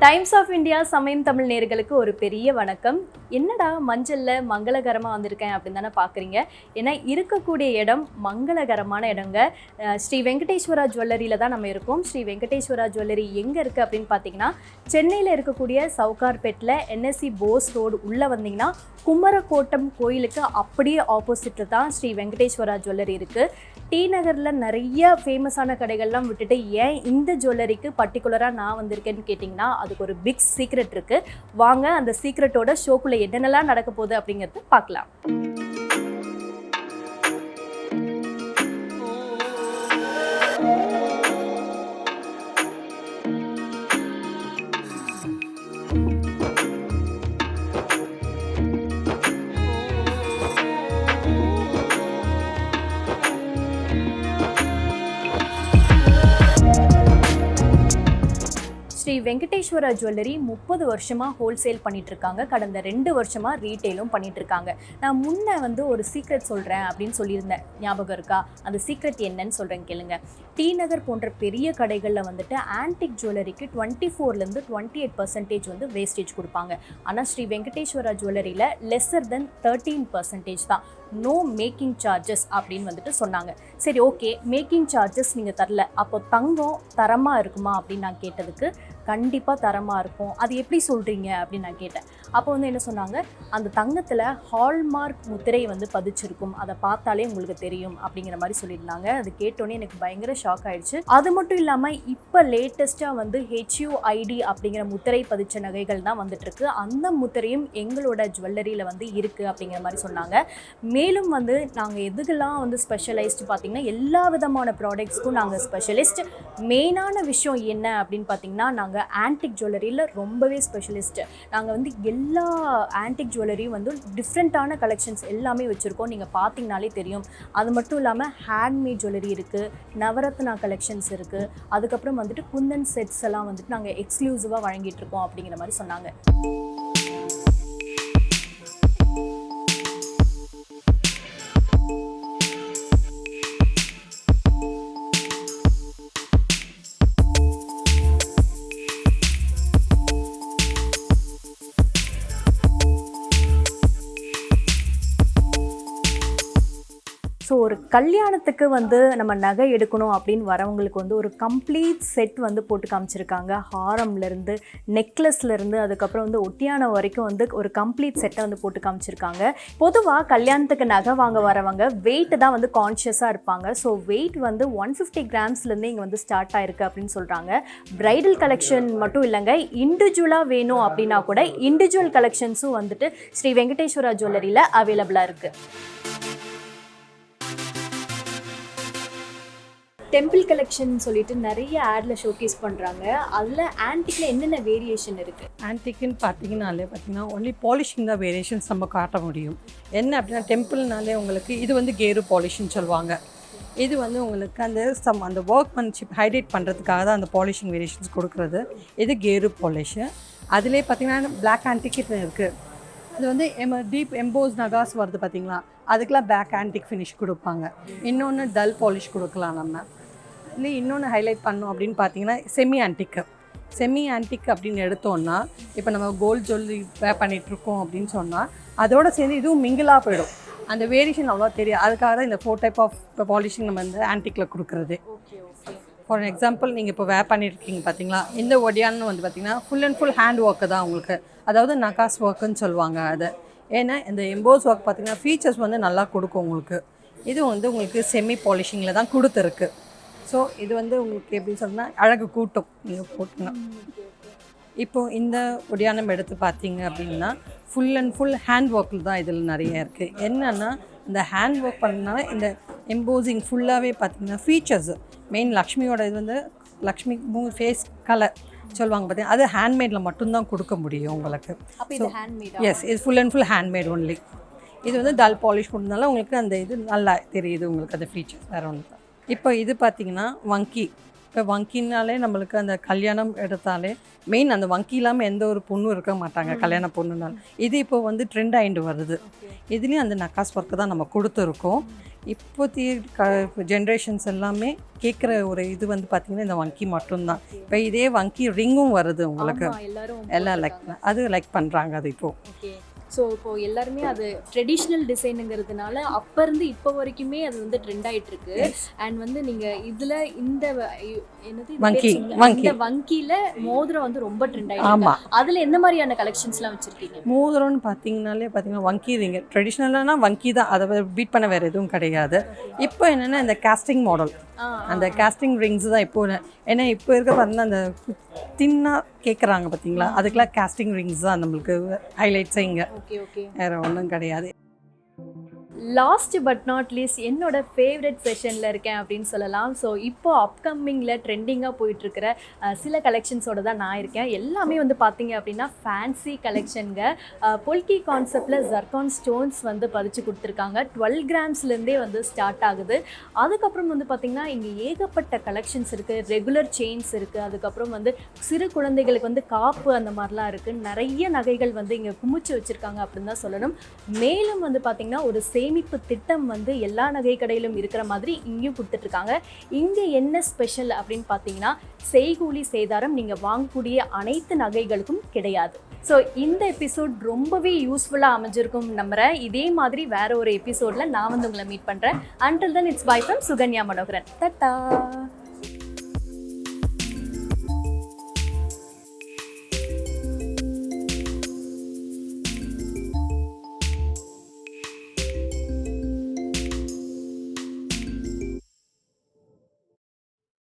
Times of India சமயம் தமிழ் நேயர்களுக்கு ஒரு பெரிய வணக்கம். என்னடா மஞ்சள்ல மங்களகரமாக வந்திருக்கேன் அப்படின்னு தானே பார்க்குறீங்க. ஏன்னா இருக்கக்கூடிய இடம் மங்களகரமான இடங்க. ஸ்ரீ வெங்கடேஸ்வரா ஜுவல்லரியில் தான் நம்ம இருக்கோம். ஸ்ரீ வெங்கடேஸ்வரா ஜுவல்லரி எங்கே இருக்குது அப்படின்னு பார்த்தீங்கன்னா, சென்னையில் இருக்கக்கூடிய சவுகார்பேட்டில் என்எஸ்சி போஸ் ரோடு உள்ளே வந்தீங்கன்னா குமரக்கோட்டம் கோயிலுக்கு அப்படியே ஆப்போசிட்டில் தான் ஸ்ரீ வெங்கடேஸ்வரா ஜுவல்லரி இருக்குது. டி நகரில் நிறைய ஃபேமஸான கடைகள்லாம் விட்டுட்டு ஏன் இந்த ஜுவல்லரிக்கு பர்டிகுலராக நான் வந்திருக்கேன்னு கேட்டிங்கன்னா, அதுக்கு ஒரு பிக் சீக்ரெட் இருக்குது. வாங்க அந்த சீக்ரெட்டோட ஷோக்குள்ளே என்னென்னலாம் நடக்க போகுது அப்படிங்கிறது பார்க்கலாம். ஸ்ரீ வெங்கடேஸ்வரா ஜுவல்லரி 30 வருஷமாக ஹோல்சேல் பண்ணிகிட்ருக்காங்க. கடந்த 2 வருஷமாக ரீட்டெயிலும் பண்ணிகிட்ருக்காங்க. நான் முன்ன ஒரு சீக்ரெட் சொல்கிறேன் அப்படின்னு சொல்லியிருந்தேன், ஞாபகம் இருக்கா? அந்த சீக்ரெட் என்னன்னு சொல்கிறேன் கேளுங்க. டி நகர் போன்ற பெரிய கடைகளில் ஆன்டிக் ஜுவல்லரிக்கு 24% 28% வேஸ்டேஜ் கொடுப்பாங்க. ஆனால் ஸ்ரீ வெங்கடேஸ்வரா ஜுவல்லரியில் லெஸ்ஸர் தென் 13% தான். நோ மேக்கிங் சார்ஜஸ் அப்படின்னு சொன்னாங்க. சரி, ஓகே, மேக்கிங் சார்ஜஸ் நீங்கள் தரல, அப்போ தங்கம் தரமாக இருக்குமா அப்படின்னு நான் கேட்டதுக்கு, கண்டிப்பாக தரமாக இருக்கும். அது எப்படி சொல்கிறீங்க அப்படின்னு நான் கேட்டேன். அப்போ என்ன சொன்னாங்க, அந்த தங்கத்தில் ஹால்மார்க் முத்திரை பதிச்சிருக்கும், அதை பார்த்தாலே உங்களுக்கு தெரியும் அப்படிங்கிற மாதிரி சொல்லியிருந்தாங்க. அது கேட்டோன்னே எனக்கு பயங்கர ஷாக் ஆயிடுச்சு. அது மட்டும் இல்லாமல் இப்போ லேட்டஸ்ட்டாக HUID அப்படிங்கிற முத்திரை பதிச்ச நகைகள் தான் வந்துட்டுருக்கு. அந்த முத்திரையும் எங்களோட ஜுவல்லரியில் இருக்குது அப்படிங்கிற மாதிரி சொன்னாங்க. மேலும் நாங்கள் எதுக்கெல்லாம் ஸ்பெஷலைஸ்டு பார்த்திங்கன்னா, எல்லா விதமான ப்ராடக்ட்ஸ்க்கும் நாங்கள் ஸ்பெஷலிஸ்ட். மெயினான விஷயம் என்ன அப்படின்னு பார்த்திங்கன்னா, நாங்கள் ஆன்டிக் ஜுவல்லரியில் ரொம்பவே ஸ்பெஷலிஸ்ட்டு. நாங்கள் எல்லா ஆன்டிக் ஜுவல்லரியும் டிஃப்ரெண்ட்டான கலெக்ஷன்ஸ் எல்லாமே வச்சுருக்கோம். நீங்கள் பார்த்தீங்கனாலே தெரியும். அது மட்டும் இல்லாமல் ஹேண்ட்மேட் ஜுவல்லரி இருக்குது, நவரத்னா கலெக்ஷன்ஸ் இருக்குது, அதுக்கப்புறம் குந்தன் செட்ஸ் எல்லாம் நாங்கள் எக்ஸ்க்ளூசிவாக வழங்கிட்டுருக்கோம் அப்படிங்கிற மாதிரி சொன்னாங்க. ஸோ ஒரு கல்யாணத்துக்கு நம்ம நகை எடுக்கணும் அப்படின்னு வரவங்களுக்கு ஒரு கம்ப்ளீட் செட் போட்டு காமிச்சிருக்காங்க. ஹாரம்லேருந்து நெக்லஸ்லேருந்து அதுக்கப்புறம் ஒட்டியானம் வரைக்கும் ஒரு கம்ப்ளீட் செட்டை போட்டு காமிச்சிருக்காங்க. பொதுவாக கல்யாணத்துக்கு நகை வாங்க வரவங்க வெயிட் தான் கான்ஷியஸாக இருப்பாங்க. ஸோ வெயிட் 150 கிராம்ஸ்லேருந்து இங்கே ஸ்டார்ட் ஆயிருக்கு அப்படின்னு சொல்கிறாங்க. பிரைடல் கலெக்ஷன் மட்டும் இல்லைங்க, இண்டிவிஜுவலாக வேணும் அப்படின்னா கூட இண்டிவிஜுவல் கலெக்ஷன்ஸும் ஸ்ரீ வெங்கடேஸ்வரா ஜுவல்லரியில் அவைலபிளாக இருக்குது. டெம்பிள் கலெக்ஷன் சொல்லிட்டு நிறைய ஆட்ல ஷோகேஸ் பண்ணுறாங்க. அதில் ஆன்டிக்கில் என்னென்ன வேரியேஷன் இருக்குது? ஆன்டிக்குன்னு பார்த்தீங்கன்னா ஒன்லி பாலிஷிங் தான் வேரியேஷன்ஸ் நம்ம காட்ட முடியும். என்ன அப்படின்னா, டெம்பிள்னாலே உங்களுக்கு இது கேரு பாலிஷ்ன்னு சொல்லுவாங்க. இது உங்களுக்கு அந்த ஒர்க்மன்ஷிப் ஹைலைட் பண்ணுறதுக்காக தான் அந்த பாலிஷிங் வேரியேஷன்ஸ் கொடுக்குறது. இது கேரு பாலிஷு. அதிலே பார்த்தீங்கன்னா பிளாக் ஆன்டிக் இருக்குது. அது டீப் எம்போஸ் நகாஸ் வருது பார்த்தீங்களா, அதுக்கெலாம் பிளாக் ஆன்டிக் ஃபினிஷ் கொடுப்பாங்க. இன்னொன்று டல் பாலிஷ் கொடுக்கலாம். நம்ம இல்லை இன்னொன்று ஹைலைட் பண்ணோம் அப்படின்னு பார்த்தீங்கன்னா செமி ஆன்டிக் அப்படின்னு எடுத்தோன்னா, இப்போ நம்ம கோல்டு ஜுவல்லரி பண்ணிகிட்ருக்கோம் அப்படின்னு சொன்னால் அதோடு சேர்ந்து இதுவும் மிங்கிளாக போயிடும். அந்த வேரியேஷன் அவ்வளோ தெரியும். அதுக்காக தான் இந்த 4 டைப் ஆஃப் பாலிஷிங் நம்ம ஆன்டிக்கில் கொடுக்குறது. ஃபார் எக்ஸாம்பிள், நீங்கள் இப்போ பண்ணியிருக்கீங்க பார்த்தீங்களா, இந்த ஒடியான்னு பார்த்தீங்கன்னா full and full hand work தான் உங்களுக்கு. அதாவது நகாஸ் ஒர்க்குன்னு சொல்லுவாங்க அதை. ஏன்னா இந்த எம்போஸ் ஒர்க் பார்த்தீங்கன்னா ஃபீச்சர்ஸ் நல்லா கொடுக்கும் உங்களுக்கு. இது உங்களுக்கு செமி பாலிஷிங்கில் தான் கொடுத்துருக்கு. ஸோ இது உங்களுக்கு எப்படி சொன்னால் அழகு கூட்டும் நீங்கள் போட்டுங்க. இப்போது இந்த ஒடியானம் எடுத்து பார்த்தீங்க அப்படின்னா ஃபுல் அண்ட் ஃபுல் ஹேண்ட் ஒர்க்கில் தான் இதில் நிறைய இருக்குது. என்னென்னா, இந்த ஹேண்ட் ஒர்க் பண்ணனால இந்த எம்போசிங் ஃபுல்லாகவே பார்த்தீங்கன்னா ஃபீச்சர்ஸ் மெயின் லக்ஷ்மியோட லக்ஷ்மி ஃபேஸ் கலர் சொல்லுவாங்க பார்த்தீங்கன்னா, அது ஹேண்ட்மேடில் மட்டும்தான் கொடுக்க முடியும் உங்களுக்கு. எஸ், இது full and full handmade only. இது டல் பாலிஷ் கொடுத்தனால உங்களுக்கு அந்த இது நல்லா தெரியுது உங்களுக்கு, அந்த ஃபீச்சர்ஸ் வேறு ஒன்று. இப்போ இது பார்த்திங்கன்னா வங்கி. இப்போ வங்கினாலே நம்மளுக்கு அந்த கல்யாணம் எடுத்தாலே மெயின் அந்த வங்கி இல்லாமல் எந்த ஒரு பொண்ணும் இருக்க மாட்டாங்க கல்யாண பொண்ணுனால. இது இப்போ ட்ரெண்ட் ஆகிட்டு வருது. இதுலேயும் அந்த நக்காஸ் ஒர்க்கு தான் நம்ம கொடுத்துருக்கோம். இப்போத்தி ஜென்ரேஷன்ஸ் எல்லாமே கேட்குற ஒரு இது வந்து பார்த்திங்கன்னா இந்த வங்கி மட்டும்தான். இப்போ இதே வங்கி ரிங்கும் வருது உங்களுக்கு, எல்லாம் லைக் அது லைக் பண்ணுறாங்க அது இப்போது. ஓகே. ஸோ இப்போது எல்லாருமே அது ட்ரெடிஷ்னல் டிசைனுங்கிறதுனால அப்போ இருந்து இப்போ வரைக்குமே அது வந்து ட்ரெண்ட் ஆகிட்டு இருக்கு. அண்ட் வந்து நீங்கள் இதில் இந்த என்னது இந்த வங்கியில் மோதிரம் வந்து ரொம்ப ட்ரெண்ட் ஆகிட்டு. ஆமாம். அதில் எந்த மாதிரியான கலெக்ஷன்ஸ்லாம் வச்சுருக்கீங்க? மோதிரம்னு பார்த்தீங்கன்னாலே பார்த்தீங்கன்னா வங்கி ரிங்க ட்ரெடிஷ்னலானா வங்கி தான், அதை பீட் பண்ண வேறு எதுவும் கிடையாது. இப்போ என்னென்னா இந்த கேஸ்டிங் மாடல், அந்த கேஸ்டிங் ரிங்ஸ் தான் இப்போ. ஏன்னா இப்போ இருக்க பார்த்தீங்கன்னா அந்த தின்னாக கேட்குறாங்க பார்த்தீங்களா, அதுக்கெல்லாம் கேஸ்டிங் ரிங்ஸ் தான் நம்மளுக்கு ஹைலைட்ஸே இங்கே. வேறு ஒன்றும் கிடையாது. லாஸ்ட் பட் நாட் லீஸ்ட் என்னோட ஃபேவரட் செஷனில் இருக்கேன் அப்படின்னு சொல்லலாம். ஸோ இப்போ அப்கமிங்கில் ட்ரெண்டிங்காக போயிட்டுருக்கிற சில கலெக்ஷன்ஸோடு தான் நான் இருக்கேன். எல்லாமே வந்து பார்த்தீங்க அப்படின்னா ஃபேன்சி கலெக்ஷனுங்க. பொல்கி கான்செப்டில் ஜர்கான் ஸ்டோன்ஸ் வந்து பதிச்சு கொடுத்துருக்காங்க. 12 கிராம்ஸ்லேருந்தே வந்து ஸ்டார்ட் ஆகுது. அதுக்கப்புறம் வந்து பார்த்திங்கன்னா இங்கே ஏகப்பட்ட கலெக்ஷன்ஸ் இருக்குது. ரெகுலர் செயின்ஸ் இருக்குது. அதுக்கப்புறம் வந்து சிறு குழந்தைகளுக்கு வந்து காப்பு அந்த மாதிரிலாம் இருக்குது. நிறைய நகைகள் வந்து இங்கே குமிச்சு வச்சுருக்காங்க அப்படின்னு தான் சொல்லணும். மேலும் வந்து பார்த்திங்கன்னா ஒரு சேமிப்பு திட்டம் வந்து எல்லா நகை கடையிலும் இருக்கிற மாதிரி இங்கேயும் கொடுத்துட்ருக்காங்க. இங்கே என்ன ஸ்பெஷல் அப்படின்னு பார்த்தீங்கன்னா செய்கூலி சேதாரம் நீங்கள் வாங்கக்கூடிய அனைத்து நகைகளுக்கும் கிடையாது. ஸோ இந்த எபிசோட் ரொம்பவே யூஸ்ஃபுல்லாக அமைஞ்சிருக்கும் நம்புகிறேன். இதே மாதிரி வேற ஒரு எபிசோடில் நான் வந்து உங்களை மீட் பண்ணுறேன். Until then it's bye from Sukanya Manoharan. Tata.